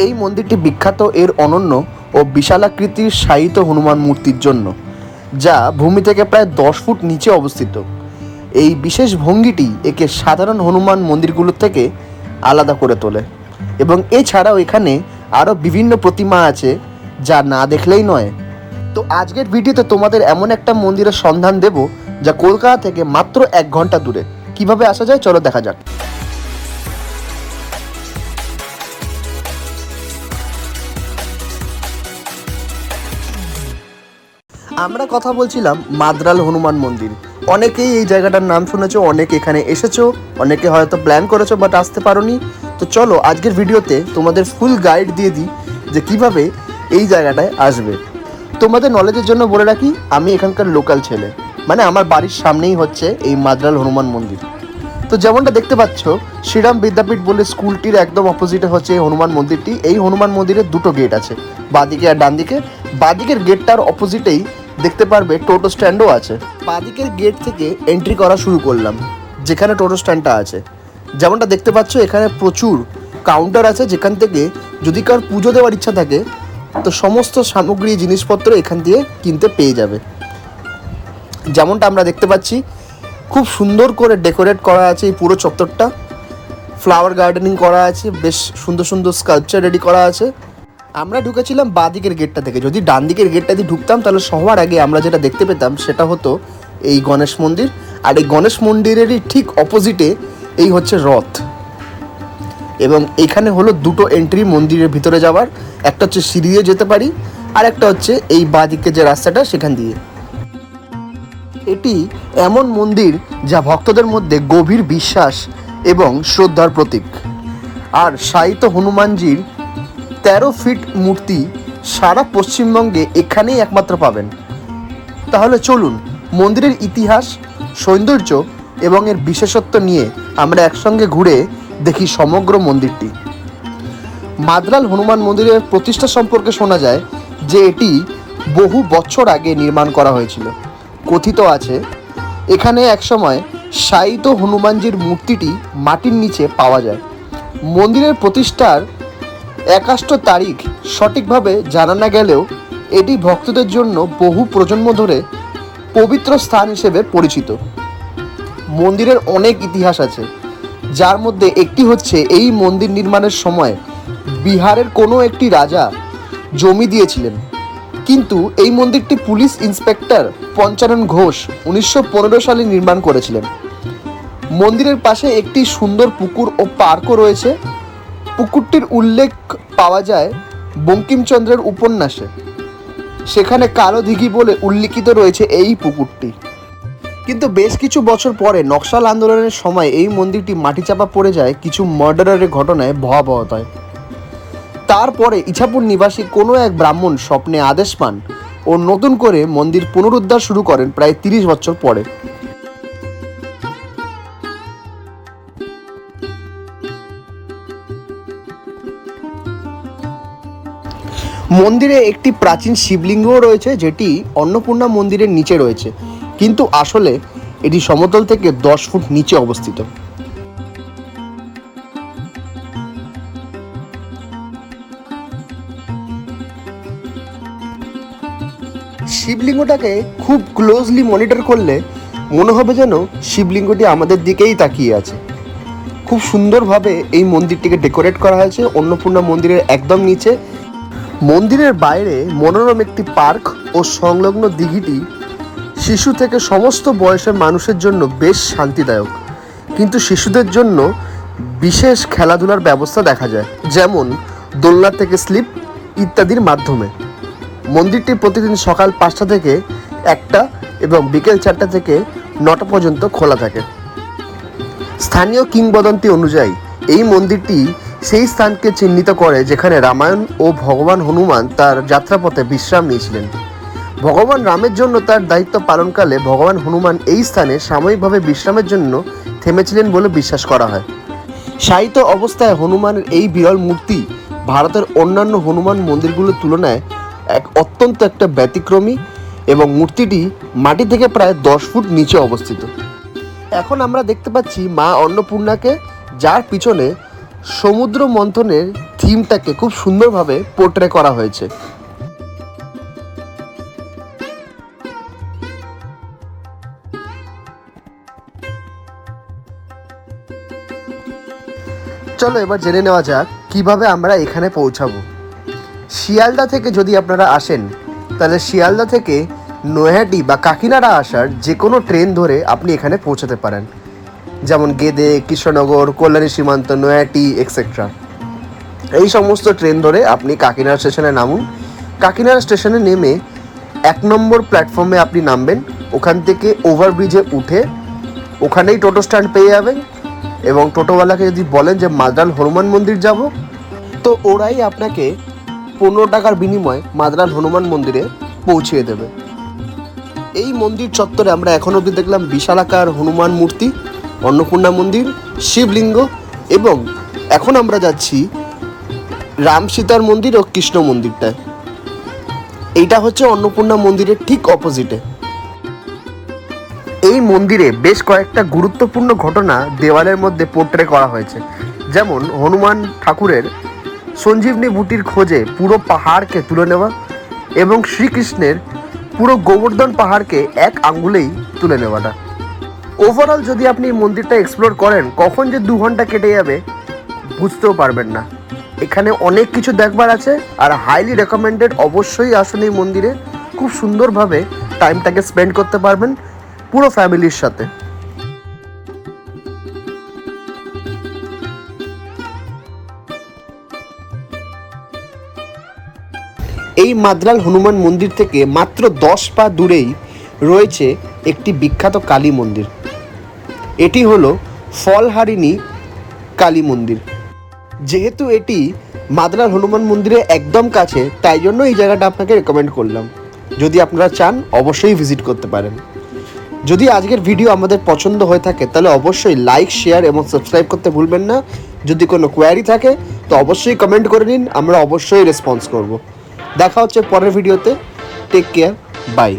এই মন্দিরটি বিখ্যাত এর অনন্য ও বিশালাকৃতির শায়িত হনুমান মূর্তির জন্য, যা ভূমি থেকে প্রায় 10 ফুট নিচে অবস্থিত। এই বিশেষ ভঙ্গিটি একে সাধারণ হনুমান মন্দিরগুলোর থেকে আলাদা করে তোলে। এবং এছাড়াও এখানে আরও বিভিন্ন প্রতিমা আছে, যা না দেখলেই নয়। তো আজকের ভিডিওতে তোমাদের এমন একটা মন্দিরের সন্ধান দেব, যা কলকাতা থেকে মাত্র 1 ঘন্টা দূরে। কিভাবে আসা যায় চলো দেখা যাক। আমরা কথা বলছিলাম মাদ্রাল হনুমান মন্দির। অনেকেই এই জায়গাটার নাম শুনেছো, অনেকে এখানে এসেছো, অনেকে হয়তো প্ল্যান করেছো বাট আসতে পারোনি। তো চলো আজকের ভিডিওতে তোমাদের ফুল গাইড দিয়ে দিই যে কিভাবে এই জায়গাটায় আসবে। তোমাদের নলেজের জন্য বলে রাখি, আমি এখানকার লোকাল ছেলে, মানে আমার বাড়ির সামনেই হচ্ছে এই মাদ্রাল হনুমান মন্দির। তো যেমনটা দেখতে পাচ্ছ, শ্রীরাম বিদ্যাপীঠ বলে স্কুলটির একদম অপোজিটে হচ্ছে এই হনুমান মন্দিরটি। এই হনুমান মন্দিরের 2টো গেট আছে, বাঁদিকে আর ডান দিকে। বাঁদিকের গেটটার অপোজিটেই দেখতে পারবে টোটো স্ট্যান্ডও আছে। বাঁদিকের গেট থেকে এন্ট্রি করা শুরু করলাম, যেখানে টোটো স্ট্যান্ডটা আছে। যেমনটা দেখতে পাচ্ছ, এখানে প্রচুর কাউন্টার আছে, যেখান থেকে যদি কার পুজো দেওয়ার ইচ্ছা থাকে তো সমস্ত সামগ্রী জিনিসপত্র এখান দিয়ে কিনতে পেয়ে যাবে। যেমনটা আমরা দেখতে পাচ্ছি, খুব সুন্দর করে ডেকোরেট করা আছে এই পুরো চত্বরটা। ফ্লাওয়ার গার্ডেনিং করা আছে, বেশ সুন্দর সুন্দর স্কাল্পচার রেডি করা আছে। আমরা ঢুকেছিলাম বাঁদিকের গেটটা থেকে। যদি ডান দিকের গেটটা দিয়ে ঢুকতাম তাহলে সবার আগে আমরা যেটা দেখতে পেতাম সেটা হতো এই গণেশ মন্দির। আর এই গণেশ মন্দিরেরই ঠিক অপোজিটে এই হচ্ছে রথ। এবং এখানে হলো 2টো এন্ট্রি মন্দিরের ভিতরে যাওয়ার। একটা হচ্ছে সিঁড়ি দিয়ে যেতে পারি, আর একটা হচ্ছে এই বাঁদিকে যে রাস্তাটা সেখান দিয়ে। এটি এমন মন্দির যা ভক্তদের মধ্যে গভীর বিশ্বাস এবং শ্রদ্ধার প্রতীক। আর শায়িত হনুমানজির 13 ফিট মূর্তি সারা পশ্চিমবঙ্গে এখানেই একমাত্র পাবেন। তাহলে চলুন মন্দিরের ইতিহাস, সৌন্দর্য এবং এর বিশেষত্ব নিয়ে আমরা একসঙ্গে ঘুরে দেখি সমগ্র মন্দিরটি। মাদ্রাল হনুমান মন্দিরের প্রতিষ্ঠা সম্পর্কে শোনা যায় যে এটি বহু বছর আগে নির্মাণ করা হয়েছিল। কথিত আছে এখানে একসময় শায়িত হনুমানজির মূর্তিটি মাটির নিচে পাওয়া যায়। মন্দিরের প্রতিষ্ঠার 21 তারিখ সঠিকভাবে জানা না গেলেও এটি ভক্তদের জন্য বহু প্রজন্ম ধরে পবিত্র স্থান হিসেবে পরিচিত। মন্দিরের অনেক ইতিহাস আছে, যার মধ্যে একটি হচ্ছে এই মন্দির নির্মাণের সময় বিহারের কোনো একটি রাজা জমি দিয়েছিলেন, কিন্তু এই মন্দিরটি পুলিশ ইন্সপেক্টর পঞ্চানন ঘোষ 1915 সালে নির্মাণ করেছিলেন। মন্দিরের পাশে একটি সুন্দর পুকুর ও পার্কও রয়েছে। পুকুরটির উল্লেখ পাওয়া যায় বঙ্কিমচন্দ্রের উপন্যাসে। সেখানে কালো দিঘি বলে উল্লিখিত রয়েছে এই পুকুরটি। কিন্তু বেশ কিছু বছর পরে নকশাল আন্দোলনের সময় এই মন্দিরটি মাটিচাপা পড়ে যায় কিছু মার্ডারের ঘটনায় ভয়াবহতায়। তারপরে ইছাপুর নিবাসী কোনো এক ব্রাহ্মণ স্বপ্নে আদেশ পান ও নতুন করে মন্দির পুনরুদ্ধার শুরু করেন প্রায় 30 বছর পরে। মন্দিরে একটি প্রাচীন শিবলিঙ্গও রয়েছে, যেটি অন্নপূর্ণা মন্দিরের নিচে রয়েছে, কিন্তু আসলে এটি সমতল থেকে 10 ফুট নিচে অবস্থিত। শিবলিঙ্গটাকে খুব ক্লোজলি মনিটর করলে মনে হবে যেন শিবলিঙ্গটি আমাদের দিকেই তাকিয়ে আছে। খুব সুন্দরভাবে এই মন্দিরটিকে ডেকোরেট করা হয়েছে অন্নপূর্ণা মন্দিরের একদম নিচে। মন্দিরের বাইরে মনোরম একটি পার্ক ও সংলগ্ন দিঘিটি শিশু থেকে সমস্ত বয়সের মানুষের জন্য বেশ শান্তিদায়ক। কিন্তু শিশুদের জন্য বিশেষ খেলাধুলার ব্যবস্থা দেখা যায়, যেমন দোলনা থেকে স্লিপ ইত্যাদির মাধ্যমে। মন্দিরটি প্রতিদিন সকাল 5টা থেকে 1টা এবং বিকেল 4টা থেকে 9টা পর্যন্ত খোলা থাকে। স্থানীয় কিংবদন্তি অনুযায়ী এই মন্দিরটি সেই স্থানকে চিহ্নিত করে যেখানে রামায়ণ ও ভগবান হনুমান তার যাত্রাপথে বিশ্রাম নিয়েছিলেন। ভগবান রামের জন্য তার দায়িত্ব পালনকালে ভগবান হনুমান এই স্থানে সাময়িকভাবে বিশ্রামের জন্য থেমেছিলেন বলে বিশ্বাস করা হয়। শায়িত অবস্থায় হনুমানের এই বিরল মূর্তি ভারতের অন্যান্য হনুমান মন্দিরগুলোর তুলনায় অত্যন্ত একটা ব্যতিক্রমী, এবং মূর্তিটি মাটি থেকে প্রায় 10 ফুট নিচে অবস্থিত। এখন আমরা দেখতে পাচ্ছি মা অন্নপূর্ণাকে, যার পিছনে সমুদ্র মন্থনের থিমটাকে খুব সুন্দরভাবে পোর্ট্রে করা হয়েছে। চলো এবার জেনে নেওয়া যাক কিভাবে আমরা এখানে পৌঁছাবো। শিয়ালদা থেকে যদি আপনারা আসেন তাহলে শিয়ালদা থেকে নৈহাটি বা কাকিনাড়া আসার যে কোনো ট্রেন ধরে আপনি এখানে পৌঁছাতে পারেন, যেমন গেদে, কৃষ্ণনগর, কল্যাণী সীমান্ত, নৈহাটি এক্সেট্রা। এই সমস্ত ট্রেন ধরে আপনি কাকিনাড়া স্টেশনে নামুন। কাকিনাড়া স্টেশনে নেমে 1 নম্বর প্ল্যাটফর্মে আপনি নামবেন। ওখান থেকে ওভারব্রিজে উঠে ওখানেই টোটো স্ট্যান্ড পেয়ে যাবেন, এবং টোটোওয়ালাকে যদি বলেন যে মাদ্রাল হনুমান মন্দির যাব, তো ওরাই আপনাকে 15 টাকার বিনিময়ে মাদ্রাল হনুমান মন্দিরে পৌঁছিয়ে দেবে। এই মন্দির চত্বরে আমরা এখন অবধি দেখলাম বিশালাকার হনুমান মূর্তি, অন্নপূর্ণা মন্দির, শিবলিঙ্গ, এবং এখন আমরা যাচ্ছি রাম সীতার মন্দির ও কৃষ্ণ মন্দিরটায়। এইটা হচ্ছে অন্নপূর্ণা মন্দিরের ঠিক অপোজিটে। এই মন্দিরে বেশ কয়েকটা গুরুত্বপূর্ণ ঘটনা দেওয়ালের মধ্যে পোর্ট্রে করা হয়েছে, যেমন হনুমান ঠাকুরের সঞ্জীবনী বুটির খোঁজে পুরো পাহাড়কে তুলে নেওয়া, এবং শ্রীকৃষ্ণের পুরো গোবর্ধন পাহাড়কে 1 আঙ্গুলেই তুলে নেওয়াটা। ওভারঅল যদি আপনি এই মন্দিরটা এক্সপ্লোর করেন, কখন যে 2 ঘন্টা কেটে যাবে বুঝতেও পারবেন না। এখানে অনেক কিছু দেখবার আছে, আর হাইলি রেকমেন্ডেড, অবশ্যই আসুন এই মন্দিরে। খুব সুন্দরভাবে টাইমটাকে স্পেন্ড করতে পারবেন পুরো ফ্যামিলির সাথে। এই মাদ্রাল হনুমান মন্দির থেকে মাত্র 10 পা দূরেই রয়েছে একটি বিখ্যাত কালী মন্দির। এটি হলো ফলহারিণী কালী মন্দির। যেহেতু এটি মাদ্রাল হনুমান মন্দিরের একদম কাছে, তাই জন্য এই জায়গাটা আপনাকে রেকমেন্ড করলাম। যদি আপনারা চান অবশ্যই ভিজিট করতে পারেন। যদি আজকের ভিডিও আমাদের পছন্দ হয়ে থাকে তাহলে অবশ্যই লাইক, শেয়ার এবং সাবস্ক্রাইব করতে ভুলবেন না। যদি কোনো কোয়ারি থাকে তো অবশ্যই কমেন্ট করে নিন, আমরা অবশ্যই রেসপন্স করব। দেখা হচ্ছে পরের ভিডিওতে। Take care, by.